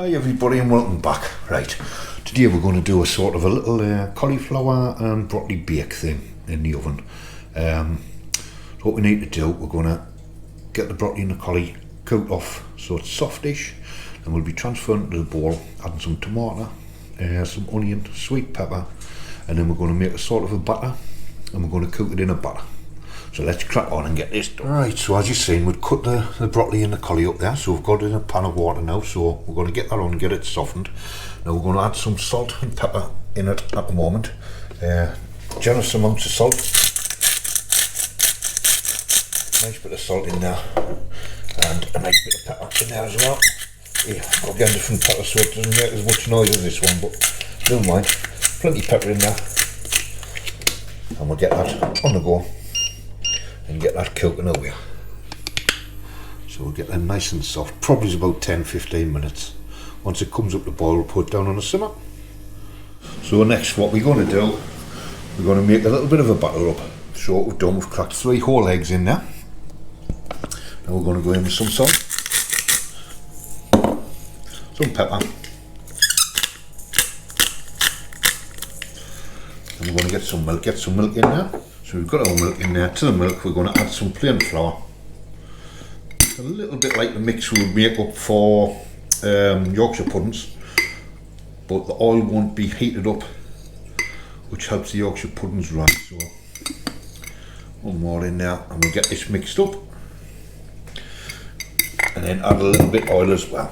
Hi everybody and welcome back. Right, today we're going to do a sort of a little cauliflower and broccoli bake thing in the oven. So what we need to do, we're going to get the broccoli and the cauli cooked off so it's softish, and we'll be transferring it to the bowl, adding some tomato, some onion, sweet pepper, and then we're going to make a sort of a batter and we're going to cook it in a batter. So let's crack on and get this done. Right, so as you've seen, we've cut the broccoli and the cauli up there, so we've got it in a pan of water now, so we're going to get that on and get it softened. Now we're going to add some salt and pepper in it at the moment. Generous amounts of salt. Nice bit of salt in there, and a nice bit of pepper in there as well. Yeah, I'll get a different pepper so it doesn't make as much noise as this one, but never mind. Plenty of pepper in there. And we'll get that on the go and get that cooking over. So we'll get them nice and soft, probably about 10-15 minutes. Once it comes up the boil, we'll put it down on a simmer. So next what we're going to do, we're going to make a little bit of a batter up. So what we've done, we've cracked 3 whole eggs in there. Now we're going to go in with some salt, some pepper, and we're going to get some milk in there. So we've got our milk in there. To the milk we're going to add some plain flour, a little bit like the mix we would make up for Yorkshire puddings, but the oil won't be heated up, which helps the Yorkshire puddings rise. So one more in there and we'll get this mixed up, and then add a little bit of oil as well.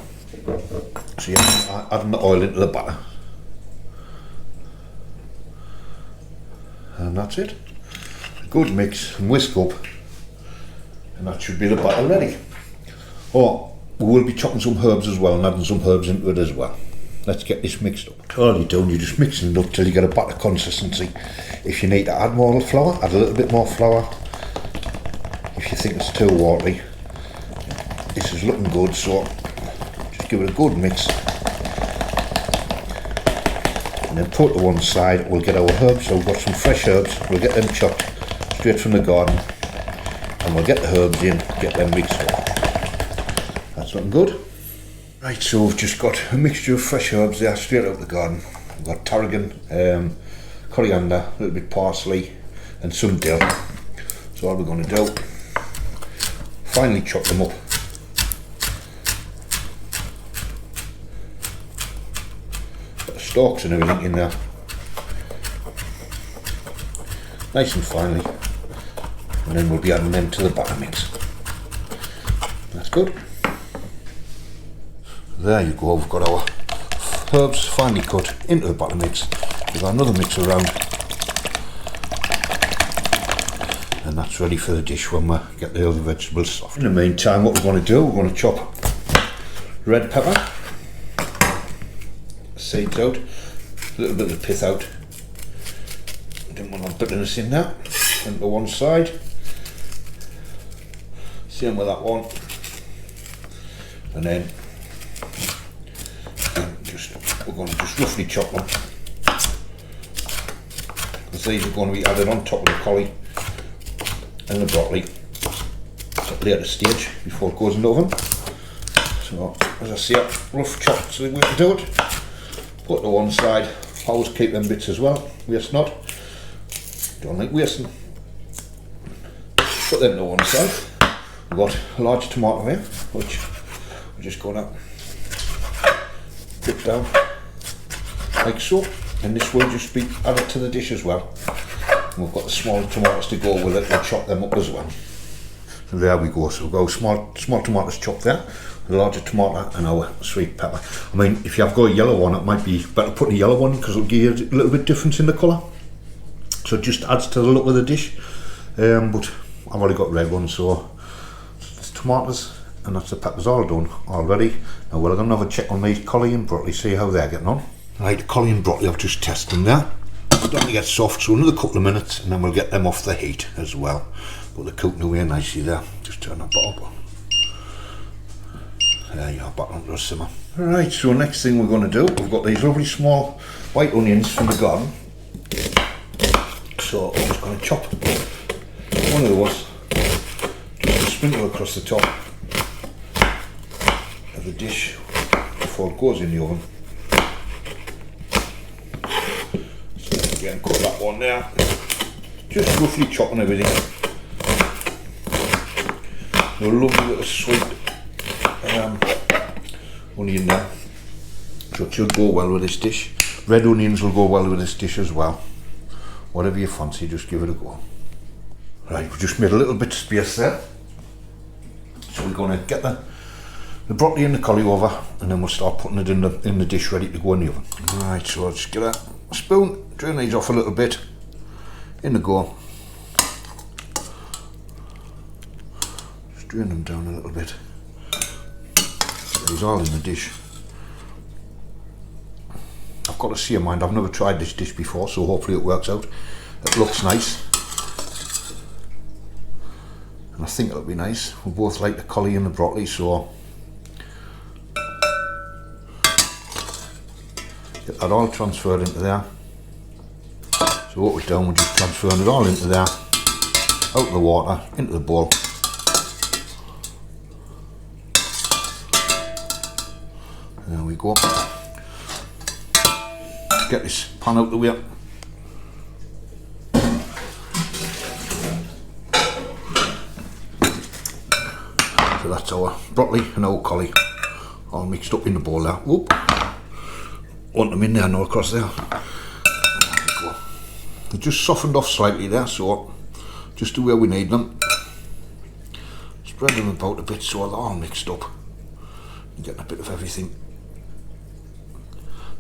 So you're adding the oil into the batter, and that's it. Good mix and whisk up, and that should be the batter ready. Oh, we will be chopping some herbs as well and adding some herbs into it as well. Let's get this mixed up. All you're doing, you're just mixing it up till you get a batter consistency. If you need to add more flour, add a little bit more flour. If you think it's too watery, this is looking good, so just give it a good mix. And then put it to one side, we'll get our herbs. So we've got some fresh herbs, we'll get them chopped straight from the garden, and we'll get the herbs in, get them mixed up. That's looking good. Right, so we've just got a mixture of fresh herbs there straight out of the garden. We've got tarragon, coriander, a little bit parsley, and some dill. So all we're going to do, finally chop them up. Got the stalks and everything in there, nice and finely. And then we'll be adding them to the batter mix. That's good. There you go, we've got our herbs finely cut into the batter mix. We've got another mix around, and that's ready for the dish when we get the other vegetables soft. In the meantime, what we're going to do, we're going to chop red pepper, seeds out, a little bit of the pith out. Then we'll have bitterness in there, and to one side. Same with that one, and then we're going to just roughly chop them, because these are going to be added on top of the cauli and the broccoli at a later stage before it goes in the oven. So as I say, rough chops is the way to do it. Put it to one side, always keep them bits as well, waste not, don't like wasting. Put them to one side. We've got a large tomato here, which we're just going to dip down like so, and this will just be added to the dish as well. And we've got the small tomatoes to go with it, we'll chop them up as well. So there we go, so we've got small tomatoes chopped there, a larger tomato and our sweet pepper. I mean, if you have got a yellow one, it might be better putting a yellow one because it'll give you a little bit difference in the colour. So it just adds to the look of the dish, but I've already got red ones, so it's tomatoes and that's the peppers all done already. Now we're going to have a check on these cauli and broccoli, see how they're getting on. Right, the cauli and broccoli I've just tested them there. Starting to get soft, so another couple of minutes and then we'll get them off the heat as well. But they're cooking away nicely there. Just turn that bottle up. There you are, back onto a simmer. Right, so next thing we're going to do, we've got these lovely small white onions from the garden. So I'm just going to chop one of those, just sprinkle across the top of the dish before it goes in the oven. So again, cut that one there. Just roughly chopping everything. A lovely little sweet onion there. So it should go well with this dish. Red onions will go well with this dish as well. Whatever you fancy, just give it a go. Right, we've just made a little bit of space there. So we're going to get the broccoli and the cauliflower, and then we'll start putting it in the dish ready to go in the oven. Right, so I'll just get a spoon, drain these off a little bit. In the go. Just drain them down a little bit. Get these all in the dish. I've got to see in mind, I've never tried this dish before, so hopefully it works out. It looks nice. And I think it'll be nice. We both like the cauli and the broccoli, so get that all transferred into there. So what we've done, we're just transferring it all into there, out of the water, into the bowl. There we go. Get this pan out the way. So that's our broccoli and our cauli all mixed up in the bowl there. Whoop. Want them in there, not across there. There we go. They're just softened off slightly there, so just to where we need them. Spread them about a bit so they're all mixed up. You're getting a bit of everything.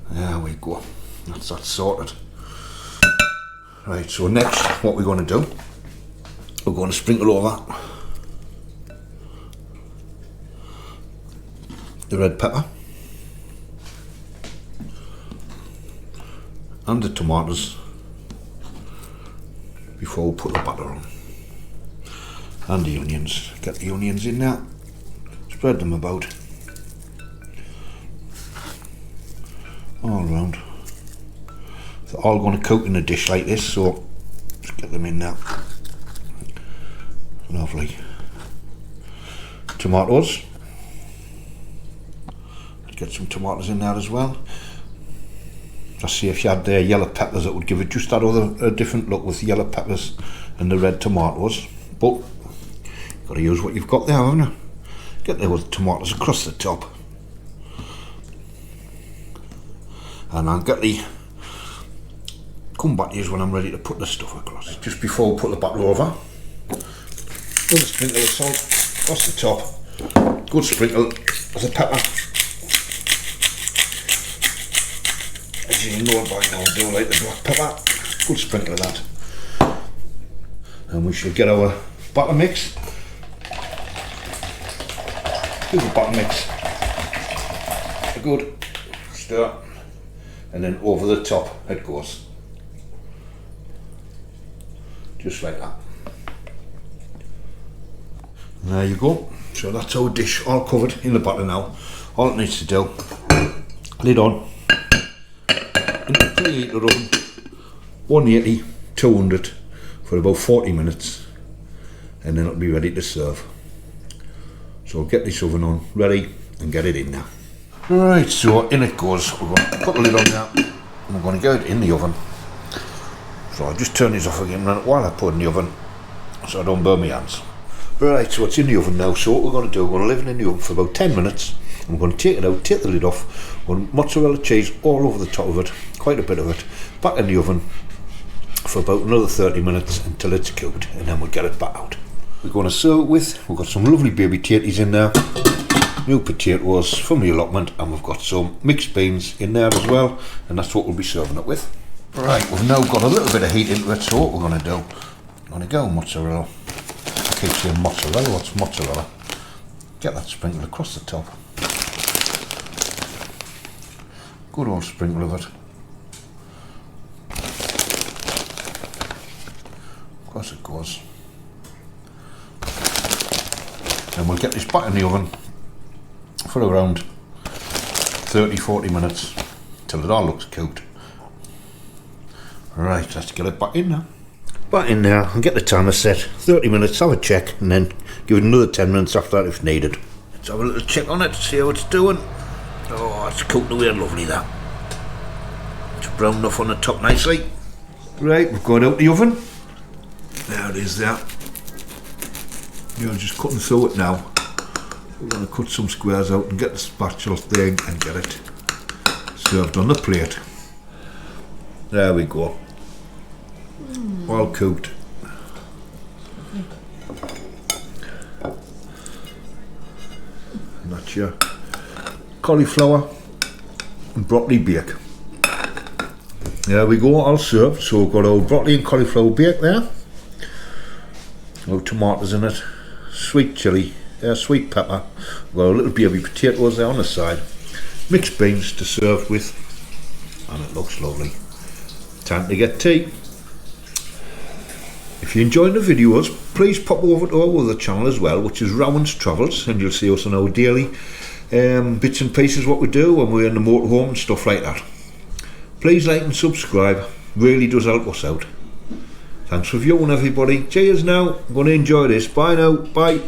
There we go. That's that sorted. Right, so next what we're going to do, we're going to sprinkle over the red pepper and the tomatoes before we put the batter on, and the onions. Get the onions in there, spread them about all around. They're all going to coat in a dish like this, so just get them in there. Lovely. Tomatoes. Get some tomatoes in there as well. Just see if you had yellow peppers, it would give it just that other different look with the yellow peppers and the red tomatoes. But you've got to use what you've got there, haven't you? Get the other tomatoes across the top. And I'll come back to you when I'm ready to put the stuff across. Just before we put the batter over, another sprinkle of salt across the top. Good sprinkle of the pepper. As you know by now, I do like the black pepper. Good sprinkle of that. And we should get our batter mix. Do the batter mix. A good stir. And then over the top it goes. Just like that. And there you go. So that's our dish all covered in the batter now. All it needs to do, lid on, into the preheated oven, 180, 200 for about 40 minutes, and then it'll be ready to serve. So get this oven on, ready, and get it in there. Right, so in it goes. We're going to put the lid on there, and we're going to get it in the oven. So I'll just turn this off again while I put it in the oven, so I don't burn my hands. Right, so it's in the oven now. So what we're going to do, we're going to leave it in the oven for about 10 minutes. I'm going to take it out, take the lid off, with mozzarella cheese all over the top of it, quite a bit of it, back in the oven for about another 30 minutes until it's cooked, and then we'll get it back out. We're going to serve it with, we've got some lovely baby tatties in there, new potatoes from the allotment, and we've got some mixed beans in there as well, and that's what we'll be serving it with. Right, we've now got a little bit of heat into it, so what we're going to do, we're going to go mozzarella. I keep saying mozzarella, what's mozzarella? Get that sprinkled across the top. Good old sprinkle of it. Of course it goes. And we'll get this back in the oven for around 30-40 minutes till it all looks cooked. Right, let's get it back in there. Back in there and get the timer set, 30 minutes, have a check, and then give it another 10 minutes after that if needed. Let's have a little check on it, see how it's doing. Oh, Oh, it's cooked away lovely, that. It's browned enough on the top nicely. Right, we've got out the oven. There it is there. You're just cutting through it now. We're going to cut some squares out and get the spatula thing and get it served on the plate. There we go. All cooked. And that's your cauliflower and broccoli bake. There we go, all served. So we've got our broccoli and cauliflower bake there. No tomatoes in it, sweet chilli, sweet pepper. We've got a little baby potatoes there on the side. Mixed beans to serve with, and it looks lovely. Time to get tea. If you're enjoying the videos, please pop over to our other channel as well, which is Rowan's Travels, and you'll see us on our daily bits and pieces what we do when we're in the motorhome and stuff like that. Please like and subscribe, really does help us out. Thanks for viewing everybody. Cheers now, I'm going to enjoy this. Bye now, bye.